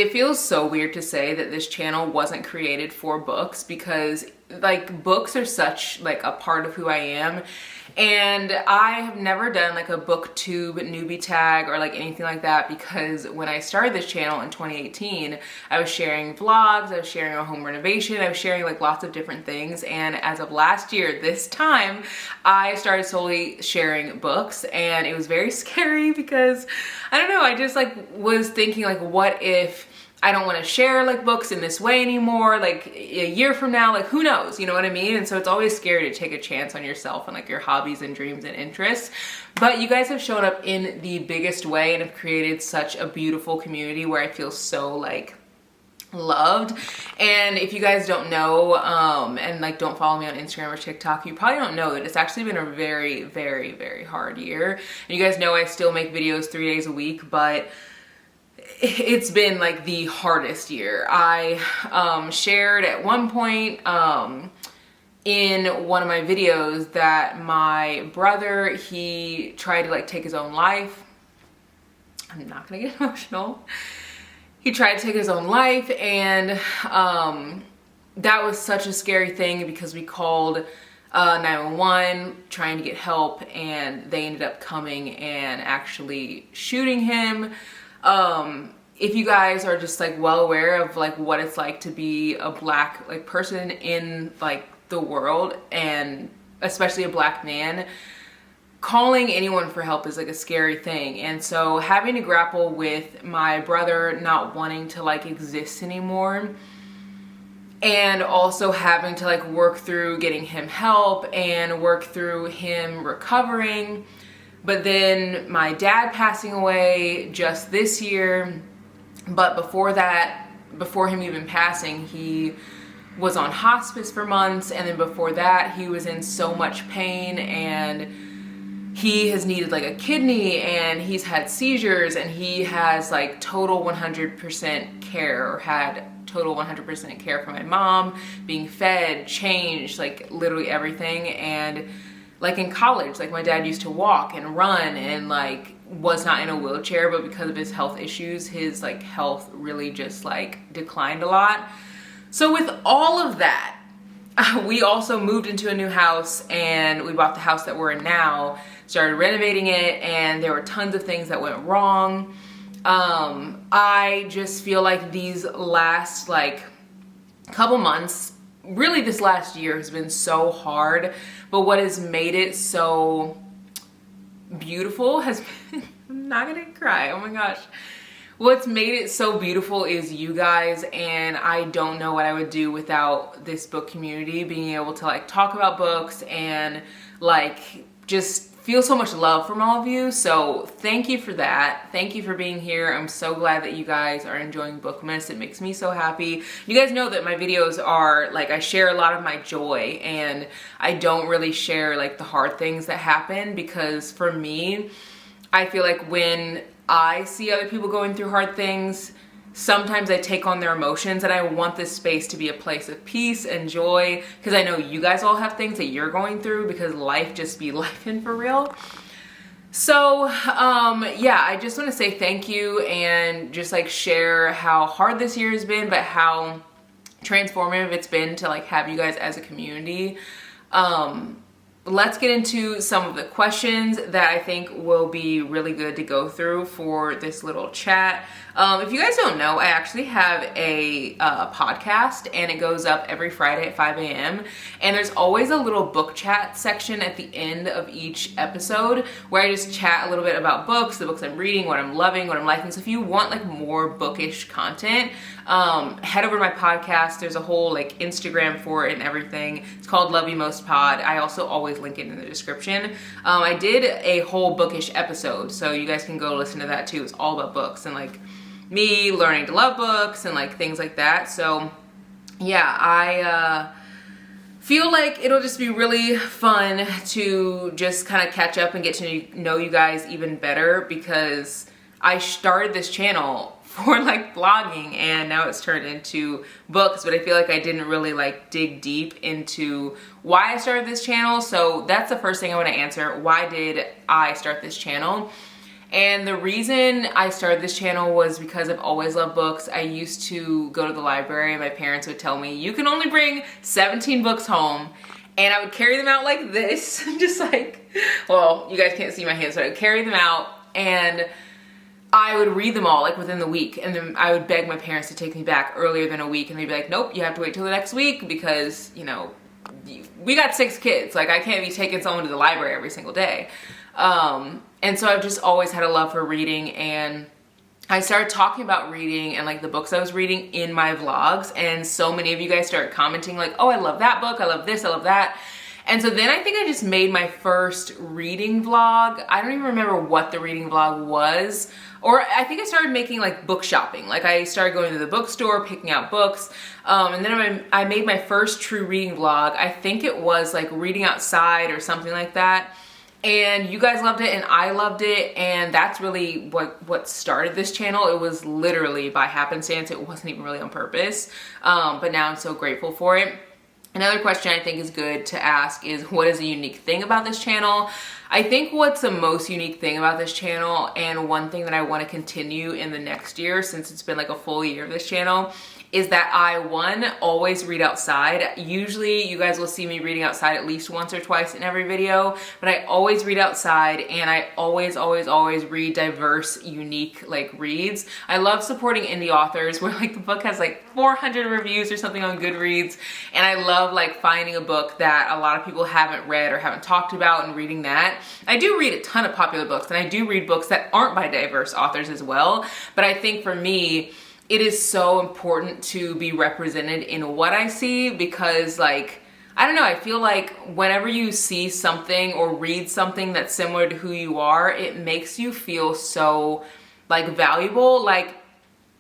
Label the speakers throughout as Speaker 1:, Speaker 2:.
Speaker 1: It feels so weird to say that this channel wasn't created for books, because like books are such like a part of who I am, and I have never done like a booktube newbie tag or like anything like that, because when I started this channel in 2018, I was sharing vlogs, I was sharing a home renovation, I was sharing like lots of different things, and as of last year, this time, I started solely sharing books, and it was very scary because, I don't know, I just like was thinking like, what if I don't want to share like books in this way anymore, like a year from now, like who knows, you know what I mean? And so it's always scary to take a chance on yourself and like your hobbies and dreams and interests. But you guys have shown up in the biggest way and have created such a beautiful community where I feel so like loved. And if you guys don't know and like don't follow me on Instagram or TikTok, you probably don't know that it's actually been a very, very, very hard year. And you guys know I still make videos 3 days a week, but it's been like the hardest year. I shared at one point in one of my videos that my brother, he tried to like take his own life. I'm not gonna get emotional. He tried to take his own life, and that was such a scary thing because we called 911 trying to get help, and they ended up coming and actually shooting him. If you guys are just like well aware of like what it's like to be a black like person in like the world, and especially a black man, calling anyone for help is like a scary thing. And so having to grapple with my brother not wanting to like exist anymore, and also having to like work through getting him help and work through him recovering. But then my dad passing away just this year, but before that, before him even passing, he was on hospice for months, and then before that he was in so much pain, and he has needed like a kidney, and he's had seizures, and he has like total 100% care, or had total 100% care from my mom, being fed, changed, like literally everything. And like in college, like my dad used to walk and run and like was not in a wheelchair, but because of his health issues, his like health really just like declined a lot. So with all of that, we also moved into a new house, and we bought the house that we're in now, started renovating it, and there were tons of things that went wrong. I just feel like these last like couple months, really this last year, has been so hard, but what has made it so beautiful has been, I'm not gonna cry, oh my gosh. What's made it so beautiful is you guys, and I don't know what I would do without this book community, being able to like talk about books and like just feel so much love from all of you. So thank you for that. Thank you for being here. I'm so glad that you guys are enjoying Bookmas. It makes me so happy. You guys know that my videos are like, I share a lot of my joy, and I don't really share like the hard things that happen, because for me, I feel like when I see other people going through hard things, sometimes I take on their emotions, and I want this space to be a place of peace and joy, because I know you guys all have things that you're going through, because life just be lifing for real. So yeah, I just want to say thank you, and just like share how hard this year has been, but how transformative it's been to like have you guys as a community. Let's get into some of the questions that I think will be really good to go through for this little chat. If you guys don't know, I actually have a podcast, and it goes up every Friday at 5 a.m. And there's always a little book chat section at the end of each episode where I just chat a little bit about books, the books I'm reading, what I'm loving, what I'm liking. So if you want like more bookish content, head over to my podcast. There's a whole like Instagram for it and everything. It's called Love You Most Pod. I also always link it in the description. I did a whole bookish episode, so you guys can go listen to that too. It's all about books and like me learning to love books and like things like that. So yeah, I feel like it'll just be really fun to just kind of catch up and get to know you guys even better, because I started this channel for like vlogging, and now it's turned into books, but I feel like I didn't really like dig deep into why I started this channel. So that's the first thing I want to answer. Why did I start this channel? And the reason I started this channel was because I've always loved books. I used to go to the library and my parents would tell me, you can only bring 17 books home. And I would carry them out like this, just like, well, you guys can't see my hands, so I would carry them out and I would read them all like within the week. And then I would beg my parents to take me back earlier than a week. And they'd be like, nope, you have to wait till the next week because, you know, we got 6 kids. Like, I can't be taking someone to the library every single day. And so I've just always had a love for reading, and I started talking about reading and like the books I was reading in my vlogs, and so many of you guys started commenting like, oh, I love that book, I love this, I love that. And so then I think I just made my first reading vlog. I don't even remember what the reading vlog was, or I think I started making like book shopping. Like I started going to the bookstore, picking out books, and then I made my first true reading vlog. I think it was like reading outside or something like that. And you guys loved it and I loved it, and that's really what started this channel. It was literally by happenstance. It wasn't even really on purpose, but now I'm so grateful for it. Another question I think is good to ask is, what is a unique thing about this channel? I think what's the most unique thing about this channel, and one thing that I want to continue in the next year, since it's been like a full year of this channel, is that I, one, always read outside. Usually you guys will see me reading outside at least once or twice in every video, but I always read outside, and I always read diverse, unique like reads. I love supporting indie authors where like the book has like 400 reviews or something on Goodreads, and I love like finding a book that a lot of people haven't read or haven't talked about and reading that. I do read a ton of popular books, and I do read books that aren't by diverse authors as well, but I think for me, it is so important to be represented in what I see, because like, I don't know, I feel like whenever you see something or read something that's similar to who you are, it makes you feel so like valuable. Like,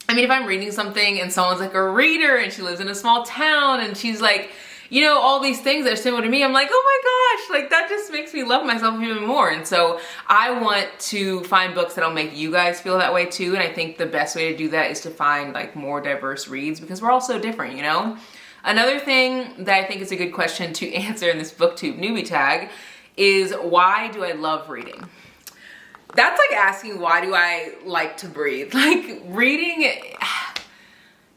Speaker 1: I mean, if I'm reading something and someone's like a reader and she lives in a small town and she's like, you know, all these things that are similar to me, I'm like, oh my gosh, like that just makes me love myself even more. And so I want to find books that'll make you guys feel that way too. And I think the best way to do that is to find like more diverse reads, because we're all so different, you know? Another thing that I think is a good question to answer in this BookTube newbie tag is, why do I love reading? That's like asking, why do I like to breathe? Like reading,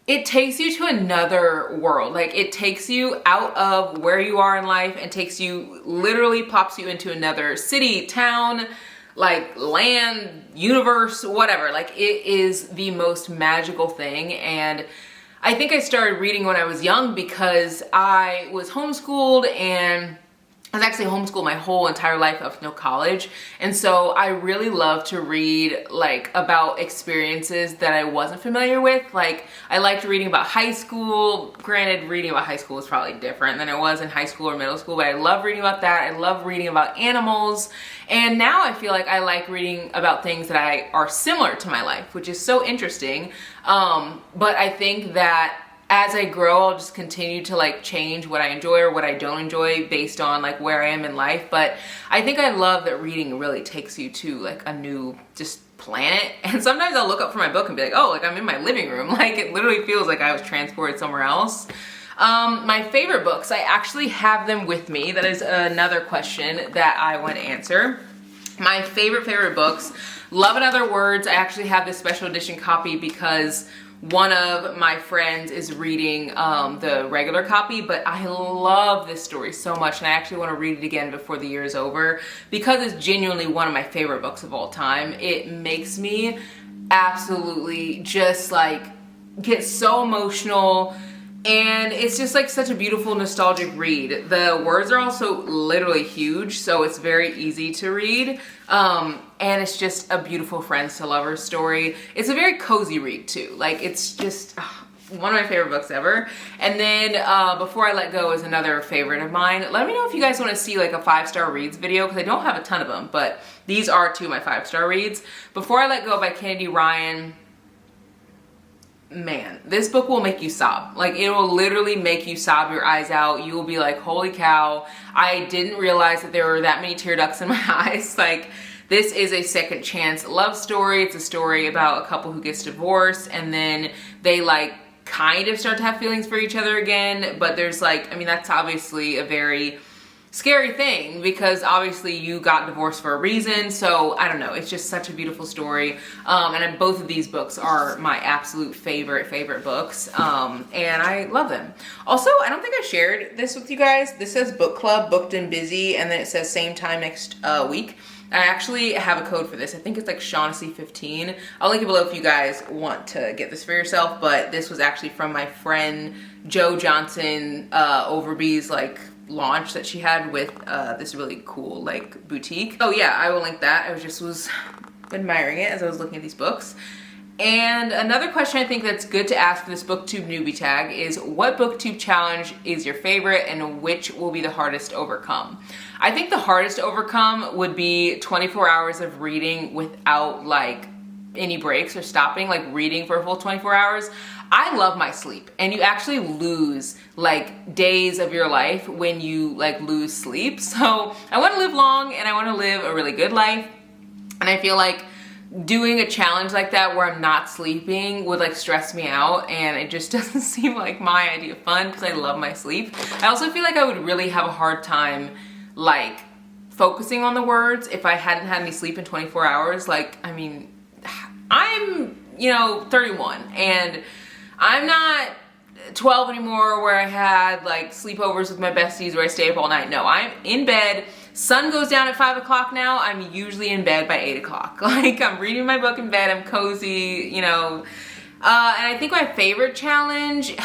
Speaker 1: it takes you to another world. Like it takes you out of where you are in life and takes you, literally pops you into another city, town, like land, universe, whatever. Like it is the most magical thing. And I think I started reading when I was young because I was homeschooled, and I was actually homeschooled my whole entire life up until college. And so I really love to read like about experiences that I wasn't familiar with. Like I liked reading about high school. Granted, reading about high school is probably different than it was in high school or middle school, but I love reading about that. I love reading about animals. And now I feel like I like reading about things that are similar to my life, which is so interesting. But I think that as I grow, I'll just continue to like change what I enjoy or what I don't enjoy based on like where I am in life. But I think I love that reading really takes you to like a new just planet. And sometimes I'll look up for my book and be like, oh, like I'm in my living room. Like it literally feels like I was transported somewhere else. My favorite books, I actually have them with me. That is another question that I want to answer. My favorite books, Love in Other Words. I actually have this special edition copy because one of my friends is reading the regular copy, but I love this story so much, and I actually want to read it again before the year is over because it's genuinely one of my favorite books of all time. It makes me absolutely just like get so emotional, and it's just like such a beautiful nostalgic read. The words are also literally huge, so it's very easy to read. And it's just a beautiful friends to lovers story. It's a very cozy read too. Like it's just one of my favorite books ever. And then Before I Let Go is another favorite of mine. Let me know if you guys want to see like a 5-star reads video, because I don't have a ton of them, but these are 2 of my 5-star reads. Before I Let Go by Kennedy Ryan. Man, this book will make you sob. Like it will literally make you sob your eyes out. You will be like, holy cow, I didn't realize that there were that many tear ducts in my eyes. Like this is a second chance love story. It's a story about a couple who gets divorced, and then they like kind of start to have feelings for each other again. But there's like, I mean, that's obviously a very scary thing because obviously you got divorced for a reason. So I don't know, it's just such a beautiful story. And both of these books are my absolute favorite books. And I love them. Also, I don't think I shared this with you guys. This says book club, booked and busy, and then it says same time next week. I actually have a code for this. I think it's like Shaughnessy 15. I'll link it below if you guys want to get this for yourself, but this was actually from my friend Jo Johnson Overby's like launch that she had with this really cool like boutique. Oh yeah, I will link that. I was admiring it as I was looking at these books. And another question I think that's good to ask for this booktube newbie tag is, what booktube challenge is your favorite and which will be the hardest to overcome? I think the hardest to overcome would be 24 hours of reading without like any breaks or stopping, like reading for a full 24 hours. I love my sleep, and you actually lose like days of your life when you like lose sleep. So I want to live long and I want to live a really good life. And I feel like doing a challenge like that where I'm not sleeping would like stress me out, and it just doesn't seem like my idea of fun because I love my sleep. I also feel like I would really have a hard time like focusing on the words if I hadn't had any sleep in 24 hours. Like, I mean, I'm, 31 and I'm not 12 anymore where I had like sleepovers with my besties where I stay up all night. No, I'm in bed. Sun goes down at 5 o'clock now. I'm usually in bed by 8 o'clock. Like, I'm reading my book in bed. I'm cozy, And I think my favorite challenge,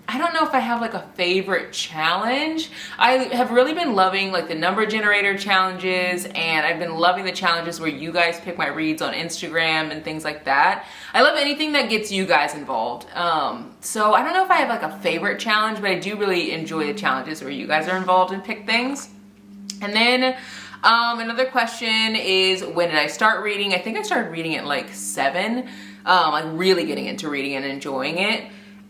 Speaker 1: I don't know if I have like a favorite challenge. I have really been loving like the number generator challenges, and I've been loving the challenges where you guys pick my reads on Instagram and things like that. I love anything that gets you guys involved. So I don't know if I have like a favorite challenge, but I do really enjoy the challenges where you guys are involved and pick things. And then another question is, when did I start reading? I think I started reading at like 7, like really getting into reading and enjoying it.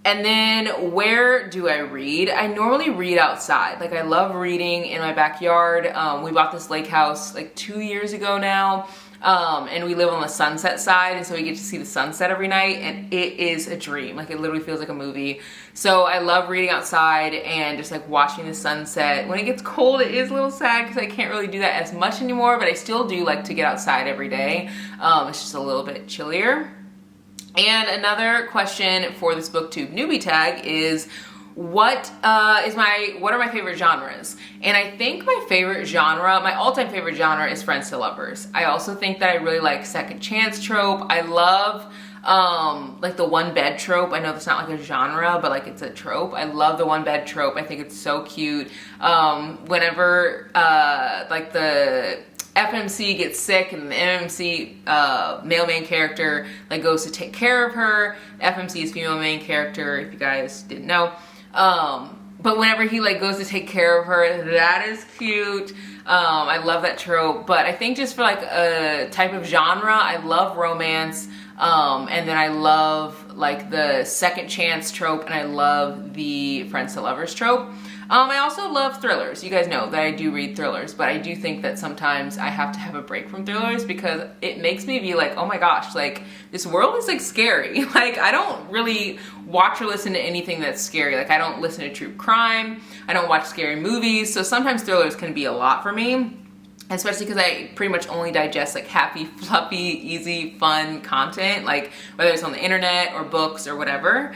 Speaker 1: And then where do I read? I normally read outside. Like, I love reading in my backyard. We bought this lake house like 2 years ago now. And we live on the sunset side, and so we get to see the sunset every night, and it is a dream. Like, it literally feels like a movie. So I love reading outside and just like watching the sunset. When it gets cold, it is a little sad because I can't really do that as much anymore, but I still do like to get outside every day. It's just a little bit chillier. And another question for this booktube newbie tag is, what are my favorite genres? And I think my favorite genre, my all-time favorite genre, is friends to lovers. I also think that I really like second chance trope. I love like the one bed trope. I know that's not like a genre, but like it's a trope. I love the one bed trope. I think it's so cute. Whenever like the FMC gets sick and the MMC male main character like goes to take care of her. FMC is female main character, if you guys didn't know. But whenever he like goes to take care of her, that is cute. I love that trope. But I think just for like a type of genre, I love romance. And then I love like the second chance trope, and I love the friends to lovers trope. I also love thrillers. You guys know that I do read thrillers, but I do think that sometimes I have to have a break from thrillers because it makes me be like, oh my gosh, like this world is like scary. Like, I don't really watch or listen to anything that's scary. Like, I don't listen to true crime. I don't watch scary movies. So sometimes thrillers can be a lot for me, especially because I pretty much only digest like happy, fluffy, easy, fun content, like whether it's on the internet or books or whatever.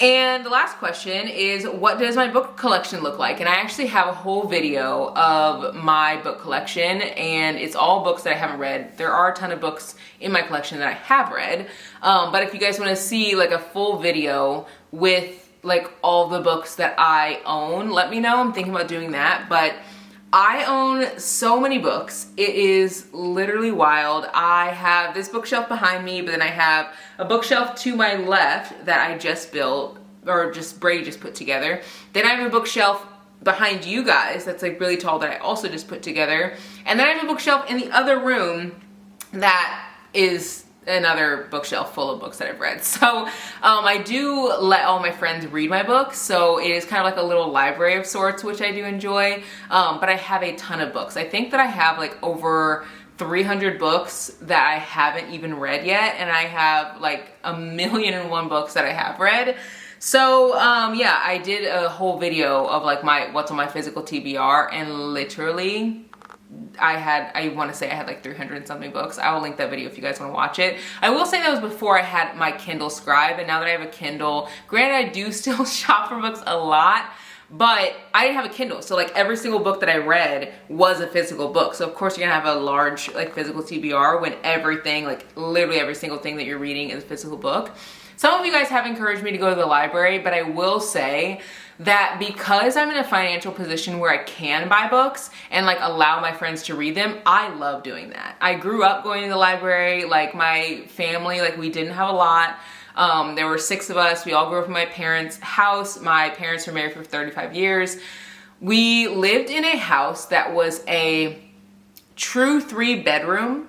Speaker 1: And the last question is, what does my book collection look like? And I actually have a whole video of my book collection, and it's all books that I haven't read. There are a ton of books in my collection that I have read, but if you guys want to see like a full video with like all the books that I own, let me know. I'm thinking about doing that, but I own so many books. It is literally wild. I have this bookshelf behind me, but then I have a bookshelf to my left that I just built, or just Brady just put together. Then I have a bookshelf behind you guys that's like really tall that I also just put together. And then I have a bookshelf in the other room that is another bookshelf full of books that I've read. So I do let all my friends read my books, so it is kind of like a little library of sorts, which I do enjoy. But I have a ton of books. I think that I have like over 300 books that I haven't even read yet, and I have like 1,000,001 books that I have read. So yeah, I did a whole video of like what's on my physical TBR, and literally I want to say I had like 300 and something books. I will link that video if you guys want to watch it. I will say that was before I had my Kindle Scribe, and now that I have a Kindle, granted I do still shop for books a lot, but I didn't have a Kindle, so like every single book that I read was a physical book. So of course you're gonna have a large like physical TBR when everything, like literally every single thing that you're reading is a physical book. Some of you guys have encouraged me to go to the library, but I will say that because I'm in a financial position where I can buy books and like allow my friends to read them, I love doing that. I grew up going to the library. Like my family, like we didn't have a lot. There were 6 of us. We all grew up in my parents' house. My parents were married for 35 years. We lived in a house that was a true 3-bedroom,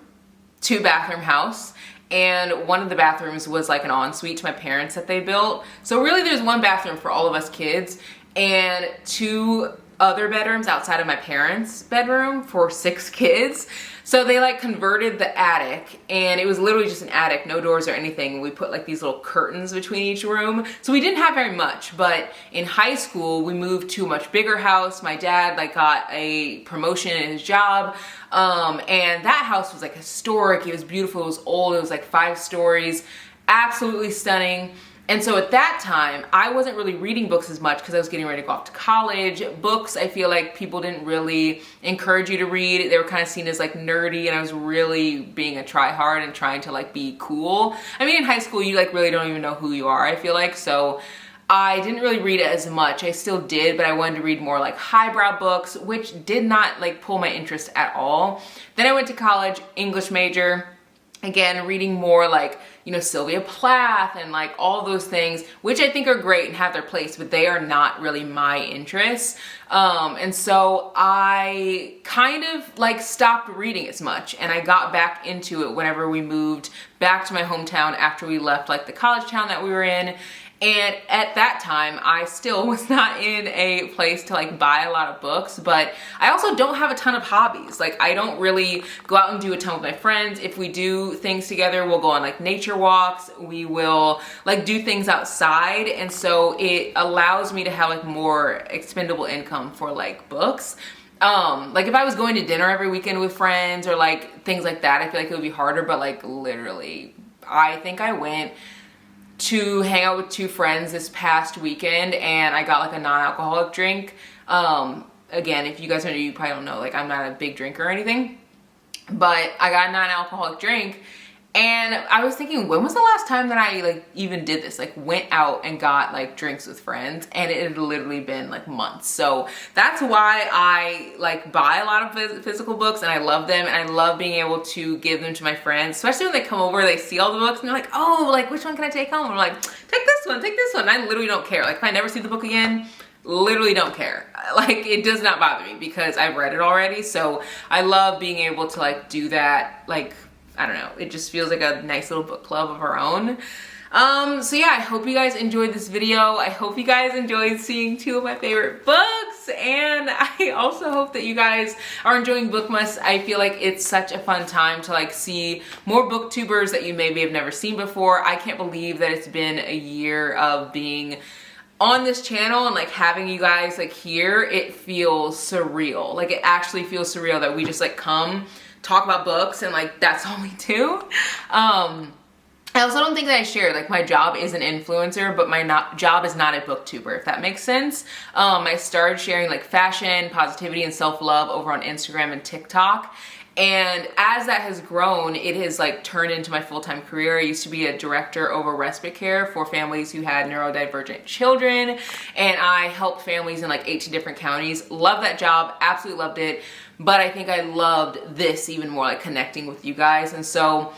Speaker 1: 2-bathroom house. And one of the bathrooms was like an ensuite to my parents that they built. So really there's 1 bathroom for all of us kids and 2 other bedrooms outside of my parents' bedroom for 6 kids. So they like converted the attic, and it was literally just an attic, no doors or anything. We put like these little curtains between each room. So we didn't have very much, but in high school we moved to a much bigger house. My dad like got a promotion in his job. And that house was like historic. It was beautiful. It was old. It was like 5 stories, absolutely stunning. And so at that time, I wasn't really reading books as much because I was getting ready to go off to college. Books, I feel like people didn't really encourage you to read. They were kind of seen as like nerdy, and I was really being a try-hard and trying to like be cool. I mean, in high school, you like really don't even know who you are, I feel like. So I didn't really read it as much. I still did, but I wanted to read more like highbrow books, which did not like pull my interest at all. Then I went to college, English major. Again, reading more like, you know, Sylvia Plath and like all those things, which I think are great and have their place, but they are not really my interests. And so I kind of like stopped reading as much, and I got back into it whenever we moved back to my hometown after we left like the college town that we were in. And at that time, I still was not in a place to like buy a lot of books, but I also don't have a ton of hobbies. Like I don't really go out and do a ton with my friends. If we do things together, we'll go on like nature walks. We will like do things outside. And so it allows me to have like more expendable income for like books. Like if I was going to dinner every weekend with friends or like things like that, I feel like it would be harder, but like literally, I think I went to hang out with 2 friends this past weekend, and I got like a non-alcoholic drink. Again, if you guys are new, you probably don't know, like I'm not a big drinker or anything, but I got a non-alcoholic drink. And I was thinking, when was the last time that I like even did this? Like went out and got like drinks with friends, and it had literally been like months. So that's why I like buy a lot of physical books, and I love them, and I love being able to give them to my friends, especially when they come over, they see all the books and they're like, oh, like which one can I take home? And I'm like, take this one, take this one. And I literally don't care. Like if I never see the book again, literally don't care. Like it does not bother me because I've read it already. So I love being able to like do that. Like, I don't know, it just feels like a nice little book club of our own. So yeah, I hope you guys enjoyed this video. I hope you guys enjoyed seeing 2 of my favorite books, and I also hope that you guys are enjoying Bookmas. I feel like it's such a fun time to like see more booktubers that you maybe have never seen before. I can't believe that it's been a year of being on this channel and like having you guys like here. It feels surreal. Like it actually feels surreal that we just like come talk about books and like that's all we do. I also don't think that I shared, like my job is an influencer, but my job is not a booktuber, if that makes sense. I started sharing like fashion, positivity, and self-love over on Instagram and TikTok. And as that has grown, it has like turned into my full-time career. I used to be a director over respite care for families who had neurodivergent children, and I helped families in like 18 different counties. Love that job, absolutely loved it. But I think I loved this even more, like connecting with you guys. And so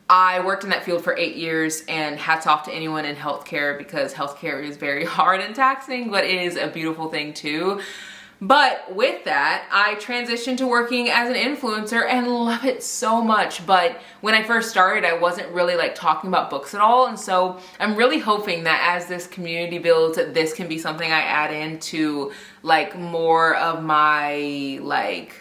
Speaker 1: I worked in that field for 8 years, and hats off to anyone in healthcare, because healthcare is very hard and taxing, but it is a beautiful thing too. But with that, I transitioned to working as an influencer and love it so much. But when I first started, I wasn't really like talking about books at all. And so I'm really hoping that as this community builds, that this can be something I add into like more of my like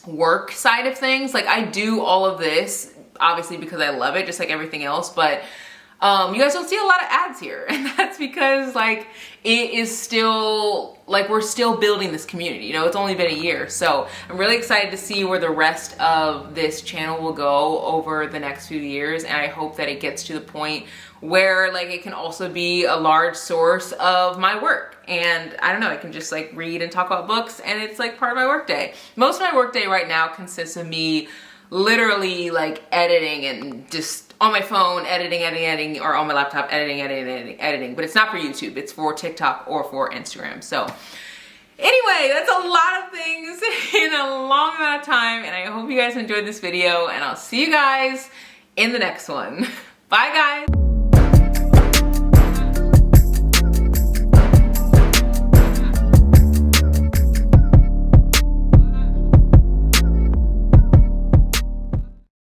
Speaker 1: work side of things. Like I do all of this obviously because I love it, just like everything else, but you guys don't see a lot of ads here, and that's because like it is still like we're still building this community. You know, it's only been a year, so I'm really excited to see where the rest of this channel will go over the next few years, and I hope that it gets to the point where like it can also be a large source of my work. And I don't know, I can just like read and talk about books, and it's like part of my workday. Most of my workday right now consists of me literally like editing and just on my phone editing, or on my laptop editing, but it's not for YouTube, it's for TikTok or for Instagram. So anyway, that's a lot of things in a long amount of time, and I hope you guys enjoyed this video, and I'll see you guys in the next one. Bye guys.